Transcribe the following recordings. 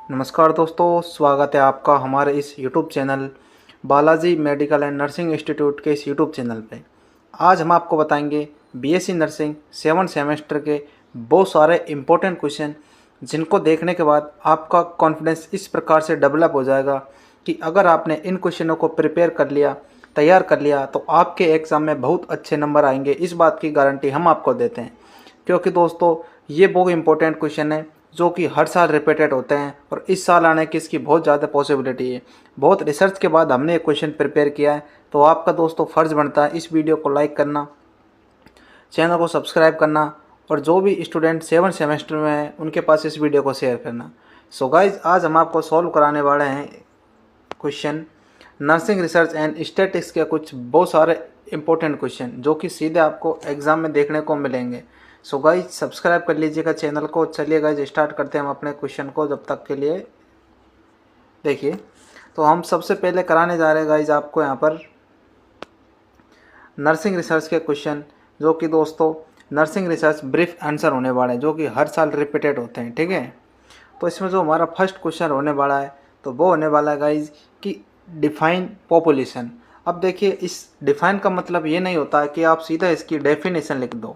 नमस्कार दोस्तों, स्वागत है आपका हमारे इस YouTube channel Balaji medical and nursing institute के इस YouTube चैनल पे। आज हम आपको बताएंगे बीएससी नर्सिंग 7 सेमेस्टर के बहुत सारे इम्पोर्टेंट क्वेश्चन, जिनको देखने के बाद आपका कॉन्फिडेंस इस प्रकार से डेवलप हो जाएगा कि अगर आपने इन क्वेश्चनों को प्रिपेयर कर लिया, तैयार कर लिया, तो आपके एग्ज़ाम में बहुत अच्छे नंबर आएंगे। इस बात की गारंटी हम आपको देते हैं, क्योंकि दोस्तों ये बहुत इंपॉर्टेंट क्वेश्चन है जो कि हर साल रिपीटेड होते हैं और इस साल आने की इसकी बहुत ज़्यादा पॉसिबिलिटी है। बहुत रिसर्च के बाद हमने ये क्वेश्चन प्रिपेयर किया है, तो आपका दोस्तों फ़र्ज़ बनता है इस वीडियो को लाइक करना, चैनल को सब्सक्राइब करना और जो भी स्टूडेंट 7 सेमेस्टर में हैं उनके पास इस वीडियो को शेयर करना। सो गाइज, आज हम आपको सॉल्व कराने वाले हैं question nursing research and statistics के कुछ बहुत सारे इंपॉर्टेंट क्वेश्चन जो कि सीधे आपको एग्ज़ाम में देखने को मिलेंगे। सो गाइज, सब्सक्राइब कर लीजिएगा चैनल को। चलिए गाइज, स्टार्ट करते हैं हम अपने क्वेश्चन को। जब तक के लिए देखिए, तो हम सबसे पहले कराने जा रहे हैं गाइज आपको यहाँ पर नर्सिंग रिसर्च के क्वेश्चन, जो कि दोस्तों नर्सिंग रिसर्च ब्रीफ आंसर होने वाले हैं, जो कि हर साल रिपीटेड होते हैं। ठीक है, तो इसमें जो हमारा फर्स्ट क्वेश्चन होने वाला है तो वो होने वाला है गाइज कि डिफाइन पॉपुलेशन। अब देखिए, इस डिफाइन का मतलब ये नहीं होता है कि आप सीधा इसकी डेफिनेशन लिख दो।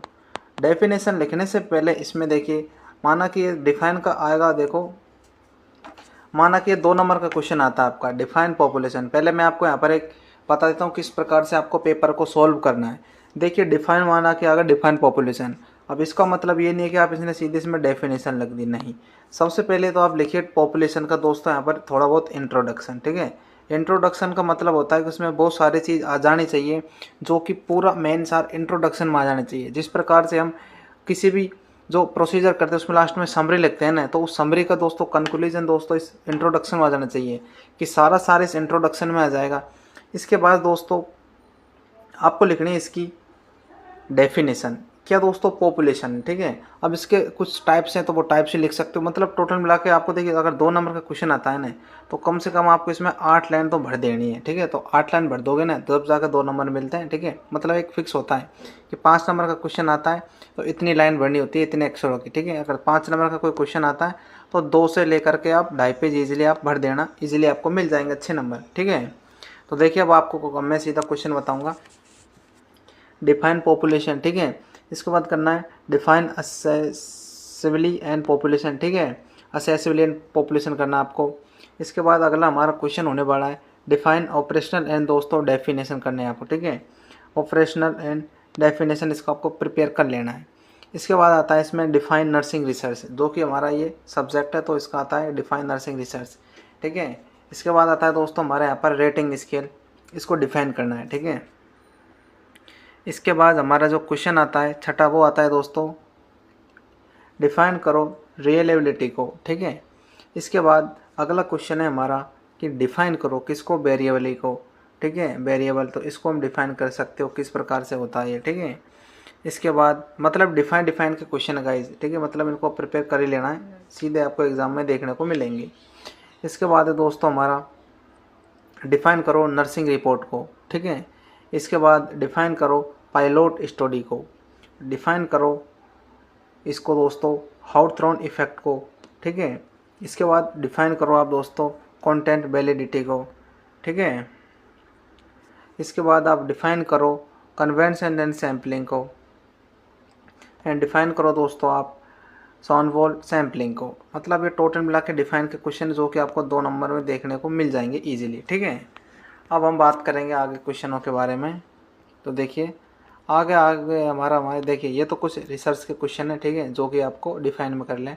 डेफिनेशन लिखने से पहले इसमें देखिए, माना कि ये डिफाइन का आएगा, देखो माना कि ये 2 नंबर का क्वेश्चन आता है आपका डिफाइन पॉपुलेशन। पहले मैं आपको यहाँ पर एक बता देता हूँ किस प्रकार से आपको पेपर को सॉल्व करना है। देखिए, डिफाइन माना कि अगर डिफाइन पॉपुलेशन, अब इसका मतलब ये नहीं है कि आप इसने सीधे इसमें डेफिनेशन लग दी, नहीं। सबसे पहले तो आप लिखिए पॉपुलेशन का दोस्तों यहाँ पर थोड़ा बहुत इंट्रोडक्शन। ठीक है, इंट्रोडक्शन का मतलब होता है कि उसमें बहुत सारी चीज़ आ जानी चाहिए, जो कि पूरा मेन सार इंट्रोडक्शन में आ जाना चाहिए। जिस प्रकार से हम किसी भी जो प्रोसीजर करते हैं उसमें लास्ट में समरी लिखते हैं ना, तो उस समरी का दोस्तों कंक्लूजन दोस्तों इस इंट्रोडक्शन में आ जाना चाहिए, कि सारा इस इंट्रोडक्शन में आ जाएगा। इसके बाद दोस्तों आपको लिखनी है इसकी डेफिनेशन। क्या दोस्तों? पॉपुलेशन। ठीक है, अब इसके कुछ टाइप्स हैं तो वो टाइप से लिख सकते हो। मतलब टोटल मिला के आपको देखिए, अगर 2 नंबर का क्वेश्चन आता है ना, तो कम से कम आपको इसमें 8 लाइन तो भर देनी है। ठीक है, तो 8 लाइन भर दोगे ना, तब जाकर 2 नंबर मिलते हैं। ठीक है, मतलब एक फिक्स होता है कि 5 नंबर का क्वेश्चन आता है तो इतनी लाइन भरनी होती है, इतने अक्षरों की। ठीक है, अगर 5 नंबर का कोई क्वेश्चन आता है तो 2 से लेकर के आप 2.5 पेज ईजिली आप भर देना, ईजिली आपको मिल जाएंगे अच्छे नंबर। ठीक है, तो देखिए अब आपको मैं सीधा क्वेश्चन बताऊँगा। Define population. ठीक है, इसके बाद करना है डिफाइन असेसिबली एंड पॉपुलेशन। ठीक है, असेसिबली एंड पॉपुलेशन करना आपको। इसके बाद अगला हमारा क्वेश्चन होने वाला है डिफाइन ऑपरेशनल एंड दोस्तों डेफिनेशन करने हैं आपको। ठीक है, ऑपरेशनल एंड डेफिनेशन इसको आपको प्रिपेयर कर लेना है। इसके बाद आता है इसमें डिफाइन नर्सिंग रिसर्च, जो कि हमारा ये सब्जेक्ट है, तो इसका आता है डिफाइन नर्सिंग रिसर्च। ठीक है, इसके बाद आता है दोस्तों हमारे यहाँ पर रेटिंग स्केल, इसको डिफाइन करना है। ठीक है, इसके बाद हमारा जो क्वेश्चन आता है छठा, वो आता है दोस्तों डिफाइन करो रियलेबिलिटी को। ठीक है, इसके बाद अगला क्वेश्चन है हमारा कि डिफाइन करो किसको? वेरिएबल को। ठीक है, वेरिएबल तो इसको हम डिफाइन कर सकते हो किस प्रकार से होता है ये। ठीक है, इसके बाद मतलब डिफाइन के क्वेश्चन है गाइज। ठीक है, मतलब इनको प्रिपेयर कर ही लेना है, सीधे आपको एग्जाम में देखने को मिलेंगे। इसके बाद है दोस्तों हमारा डिफाइन करो नर्सिंग रिपोर्ट को। ठीक है, इसके बाद डिफाइन करो पायलट स्टडी को, डिफाइन करो इसको दोस्तों हाउथ्रॉन इफेक्ट को। ठीक है, इसके बाद डिफाइन करो आप दोस्तों कंटेंट वैलिडिटी को। ठीक है, इसके बाद आप डिफाइन करो कन्वेंशन एंड सैम्पलिंग को, एंड डिफाइन करो दोस्तों आप सॉनवॉल सैम्पलिंग को। मतलब ये टोटल मिला के डिफाइन के क्वेश्चन जो कि आपको 2 नंबर में देखने को मिल जाएंगे ईजिली। ठीक है, अब हम बात करेंगे आगे क्वेश्चनों के बारे में। तो देखिए आगे आगे हमारे देखिए, ये तो कुछ रिसर्च के क्वेश्चन है। ठीक है, जो कि आपको डिफाइन में कर लें।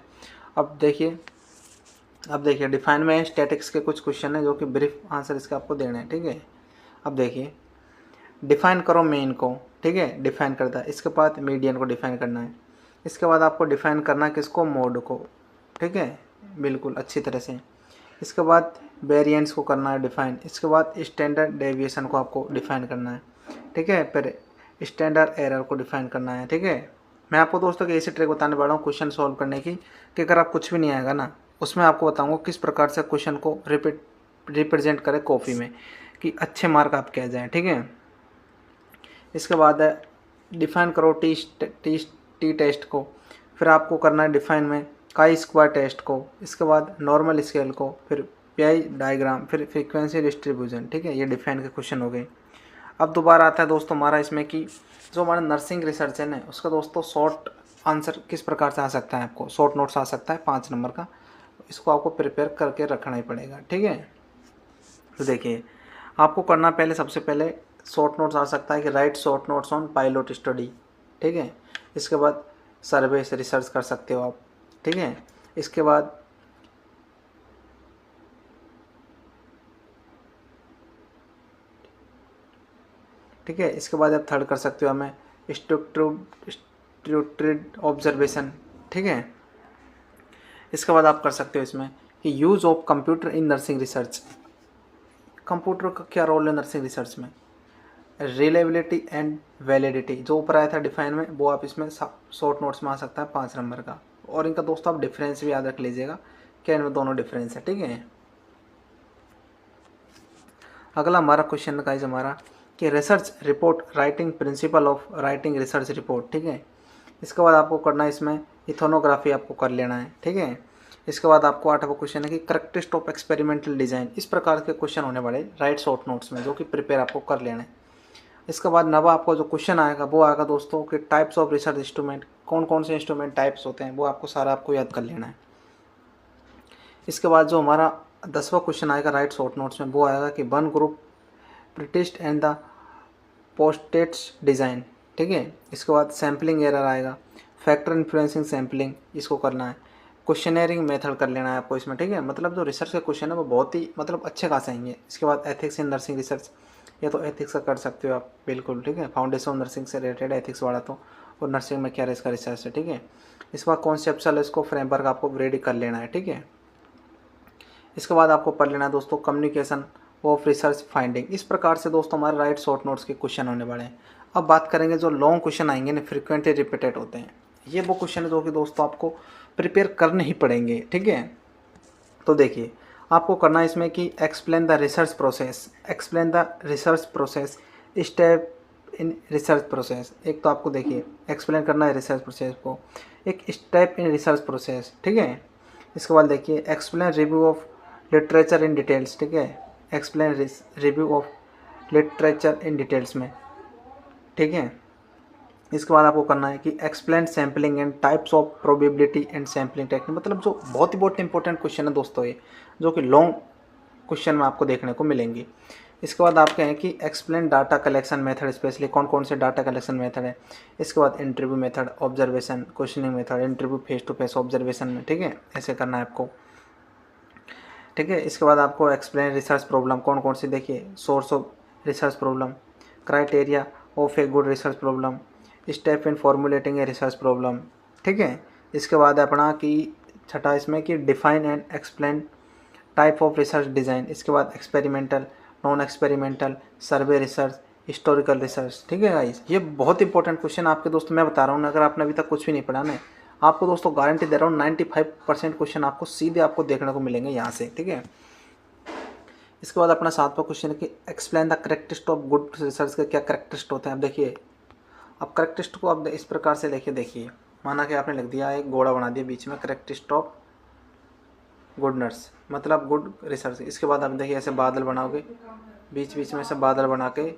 अब देखिए डिफाइन में स्टैटिक्स के कुछ क्वेश्चन है, जो कि ब्रीफ आंसर इसका आपको देना है। ठीक है, अब देखिए डिफाइन करो मेन को। ठीक है, डिफाइन करता है। इसके बाद मीडियन को डिफाइन करना है। इसके बाद आपको डिफाइन करना है किसको? मोड को। ठीक है, बिल्कुल अच्छी तरह से। इसके बाद वेरिएंट्स को करना है डिफाइन। इसके बाद स्टैंडर्ड डेविएशन को आपको डिफाइन करना है। ठीक है, फिर स्टैंडर्ड एरर को डिफाइन करना है। ठीक है, मैं आपको दोस्तों की ऐसी ट्रिक बताने वाला हूँ क्वेश्चन सॉल्व करने की, कि अगर आप कुछ भी नहीं आएगा ना, उसमें आपको बताऊँगा किस प्रकार से क्वेश्चन को रिप्रेजेंट करें कॉपी में, कि अच्छे मार्क आपके आ जाएँ। ठीक है, इसके बाद है डिफाइन करो टी टेस्ट को। फिर आपको करना है डिफाइन में काई स्क्वायर टेस्ट को, इसके बाद नॉर्मल स्केल को, फिर पीआई डायग्राम, फिर फ्रीक्वेंसी डिस्ट्रीब्यूशन। ठीक है, ये डिफाइन के क्वेश्चन हो गए। अब दोबारा आता है दोस्तों हमारा इसमें कि जो हमारा नर्सिंग रिसर्च है ना, उसका दोस्तों शॉर्ट आंसर किस प्रकार से आ सकता है, आपको शॉर्ट नोट्स आ सकता है 5 नंबर का, इसको आपको प्रिपेयर करके रखना ही पड़ेगा। ठीक है, तो देखिए आपको करना पहले, सबसे पहले शॉर्ट नोट्स आ सकता है कि right short notes on pilot study. ठीक है, इसके बाद सर्वे से रिसर्च कर सकते हो आप। ठीक है, इसके बाद ठीक है, इसके बाद आप थर्ड कर सकते हो हमें स्ट्रक्चर्ड ऑब्जर्वेशन। ठीक है, इसके बाद आप कर सकते हो इसमें कि use of computer in nursing research. Computer का क्या रोल है नर्सिंग रिसर्च में? रिलेबिलिटी एंड वैलिडिटी, जो ऊपर आया था डिफाइन में, वो आप इसमें शॉर्ट नोट्स में आ सकता है 5 नंबर का। और इनका दोस्तों आप डिफरेंस भी याद रख लीजिएगा, क्या इनमें दोनों डिफरेंस है। ठीक है, अगला हमारा क्वेश्चन का हमारा कि research report writing principle of writing research report. ठीक है, इसके बाद आपको करना है इसमें इथोनोग्राफी आपको कर लेना है। ठीक है, इसके बाद आपको 8वां क्वेश्चन है कि करेक्टरिस्ट ऑफ एक्सपेरिमेंटल डिज़ाइन। इस प्रकार के क्वेश्चन होने वाले राइट शॉर्ट नोट्स में, जो कि प्रिपेयर आपको कर लेना है। इसके बाद 9वां आपको जो क्वेश्चन आएगा वो आएगा दोस्तों कि टाइप्स ऑफ रिसर्च इंस्ट्रूमेंट, कौन कौन से इंस्ट्रूमेंट टाइप्स होते हैं, वो आपको सारा आपको याद कर लेना है। इसके बाद जो हमारा 10वां क्वेश्चन आएगा राइट शॉर्ट नोट्स में, वो आएगा कि one group pretest and the posttests design. ठीक है, इसके बाद सैम्पलिंग एरर आएगा, फैक्टर इन्फ्लुएंसिंग सैम्पलिंग, इसको करना है। क्वेश्चनरिंग मेथड कर लेना है आपको इसमें। ठीक है, मतलब जो रिसर्च के क्वेश्चन है वो बहुत ही अच्छे खासे आएंगे। इसके बाद एथिक्स इन नर्सिंग रिसर्च, या तो एथिक्स का कर सकते हो आप बिल्कुल। ठीक है, फाउंडेशन ऑफ नर्सिंग से रिलेटेड एथिक्स वाला तो, और नर्सिंग में क्या इसका रिसर्च है। ठीक है, इसके बाद कॉन्सेप्चुअल इसको फ्रेमवर्क आपको रेडी कर लेना है। ठीक है, इसके बाद आपको पढ़ लेना है दोस्तों कम्युनिकेशन ऑफ रिसर्च फाइंडिंग। इस प्रकार से दोस्तों हमारे राइट शॉर्ट नोट्स के क्वेश्चन होने वाले हैं। अब बात करेंगे जो लॉन्ग क्वेश्चन आएंगे ना, फ्रिक्वेंटली रिपीटेड होते हैं, ये वो क्वेश्चन है जो कि दोस्तों आपको प्रिपेयर करने ही पड़ेंगे। ठीक है, तो देखिए आपको करना है इसमें कि explain the research process, explain the research process, step in research process. एक तो आपको देखिए एक्सप्लेन करना है रिसर्च प्रोसेस को, एक स्टेप इन रिसर्च प्रोसेस। ठीक है, इसके बाद देखिए explain review of literature in details. ठीक है, explain review of literature in details में। ठीक है, इसके बाद आपको करना है कि explain sampling and types of probability and sampling technique. मतलब जो बहुत ही इंपॉर्टेंट क्वेश्चन है दोस्तों ये, जो कि लॉन्ग क्वेश्चन में आपको देखने को मिलेंगी। इसके बाद आप कहें कि explain data collection method, specially कौन कौन से डाटा कलेक्शन मेथड है। इसके बाद interview method, observation, questioning method, interview face to face, observation में। ठीक है, ऐसे करना है आपको। ठीक है, इसके बाद आपको एक्सप्लेन रिसर्च प्रॉब्लम, कौन कौन सी, देखिए source of research problem, criteria of a good research problem, step in formulating a research problem. ठीक है, इसके बाद अपना कि छठा इसमें कि define and explain type of research design. इसके बाद एक्सपेरिमेंटल, नॉन एक्सपेरिमेंटल, सर्वे रिसर्च, हिस्टोरिकल रिसर्च। ठीक है गाइस, ये बहुत इंपॉर्टेंट क्वेश्चन आपके दोस्तों मैं बता रहा हूँ। अगर आपने अभी तक कुछ भी नहीं पढ़ा ना, आपको दोस्तों गारंटी दे रहा हूँ 95% क्वेश्चन आपको सीधे आपको देखने को मिलेंगे यहाँ से। ठीक है, इसके बाद अपना 7वां क्वेश्चन है कि explain the characteristic of good research के क्या करेक्टरिस्ट होते हैं। अब देखिए, अब करेक्टरिस्ट को आप इस प्रकार से देखिए, माना कि आपने लिख दिया एक घोड़ा बना दिया बीच में, करेक्टरिस्ट ऑफ गुड नर्स, मतलब गुड रिसर्च। इसके बाद आप देखिए ऐसे बादल बनाओगे, बीच बीच में से बादल बना के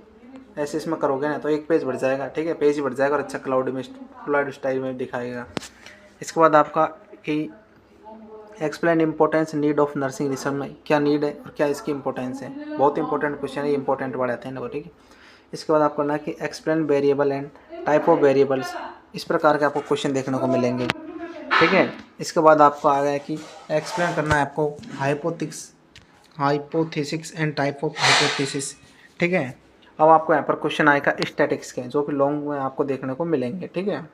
ऐसे इसमें करोगे ना तो एक पेज बढ़ जाएगा। ठीक है, पेज ही बढ़ जाएगा और अच्छा क्लाउड स्टाइल में दिखाएगा। इसके बाद आपका कि explain importance need of nursing research में, क्या नीड है और क्या इसकी इंपॉर्टेंस है। बहुत इंपॉर्टेंट क्वेश्चन है, इंपॉर्टेंट वर्ड आते हैं ना। ठीक है, इसके बाद आपको करना है कि explain variable and type of variables. इस प्रकार के आपको क्वेश्चन देखने को मिलेंगे। ठीक है, इसके बाद आपको आ गया कि एक्सप्लेन करना है आपको hypothesis and type of hypothesis. ठीक है, अब आपको यहाँ पर क्वेश्चन आएगा स्टैटिक्स के, जो कि लॉन्ग में आपको देखने को मिलेंगे। ठीक है,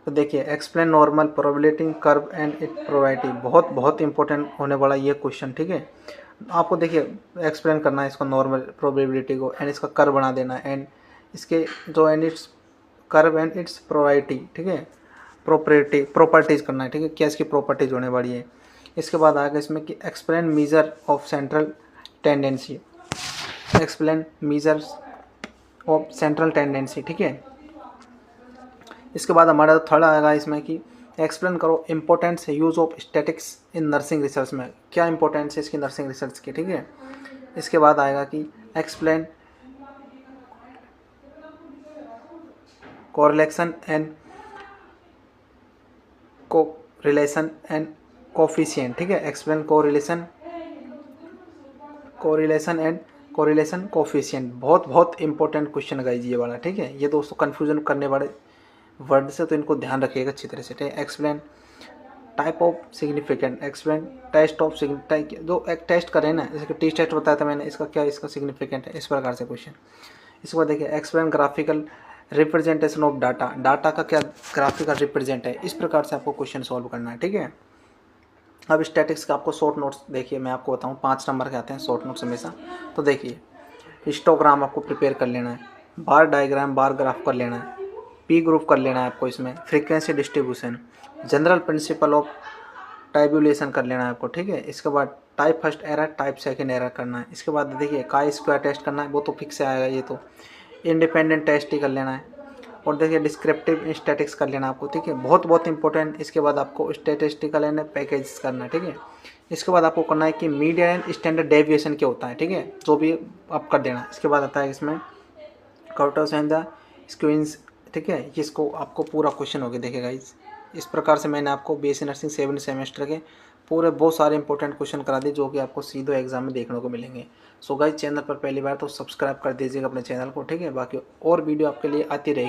तो देखिए explain normal probability curve and it probability, बहुत इंपॉर्टेंट होने वाला ये क्वेश्चन। ठीक है, आपको देखिए एक्सप्लेन करना है इसको नॉर्मल प्रोबेबिलिटी को, एंड इसका कर्व बना देना है, एंड इसके जो and it's curve and it's probability. ठीक है, प्रॉपर्टीज़ करना है। ठीक है, क्या इसकी प्रॉपर्टीज़ होने वाली है। इसके बाद आगे इसमें कि explain measure of central tendency, explain measures of central tendency. ठीक है, इसके बाद हमारा थर्ड आएगा इसमें कि एक्सप्लेन करो importance use of statics in nursing research में, क्या इंपॉर्टेंस है इसकी नर्सिंग रिसर्च की, ठीक है। इसके बाद आएगा कि explain correlation and correlation and coefficient, ठीक है। Explain correlation and correlation coefficient, बहुत इंपॉर्टेंट क्वेश्चन गाइज ये वाला, ठीक है। ये दोस्तों कन्फ्यूजन करने वाले वर्ड से, तो इनको ध्यान रखिएगा अच्छी तरह से, ठीक है। Explain type of significant, explain test of significant, जो एक टेस्ट करें ना, जैसे कि टी टेस्ट बताया था मैंने, इसका क्या इसका सिग्निफिकेंट है, इस प्रकार से क्वेश्चन। इसके बाद देखिए explain graphical representation of data, data का क्या ग्राफिकल रिप्रेजेंट है, इस प्रकार से आपको क्वेश्चन सॉल्व करना है, ठीक है। अब स्टैटिक्स का आपको शॉर्ट नोट्स देखिए, मैं आपको बताऊँ 5 नंबर के आते हैं शॉर्ट नोट्स हमेशा। तो देखिए हिस्टोग्राम आपको प्रिपेयर कर लेना है, बार डायग्राम बार ग्राफ कर लेना है, पी ग्रुप कर लेना है आपको, इसमें frequency distribution, general principle of tabulation कर लेना है आपको, ठीक है। इसके बाद type first error type second error करना है। इसके बाद देखिए काई स्क्वायर टेस्ट करना है, वो तो फिक्स से आएगा, ये तो इंडिपेंडेंट टेस्ट ही कर लेना है। और देखिए डिस्क्रिप्टिव स्टैटिक्स कर लेना आपको, ठीक है, बहुत इंपॉर्टेंट। इसके बाद आपको स्टैटिस्टिकल एंड पैकेज करना है, ठीक है। इसके बाद आपको करना है कि मीडियन एंड स्टैंडर्ड डेविएशन क्या होता है, ठीक है, जो भी आप कर देना। इसके बाद आता है इसमें कर्टर्स एंड द स्क्वींस, ठीक है। इसको आपको पूरा क्वेश्चन हो गया, देखिएगा इस प्रकार से मैंने आपको बीएससी नर्सिंग 7 सेमेस्टर के पूरे बहुत सारे इंपॉर्टेंट क्वेश्चन करा दिए, जो कि आपको सीधे एग्जाम में देखने को मिलेंगे। सो गाइस चैनल पर पहली बार तो सब्सक्राइब कर दीजिएगा अपने चैनल को, ठीक है। बाकी और वीडियो आपके लिए आती रहेगी।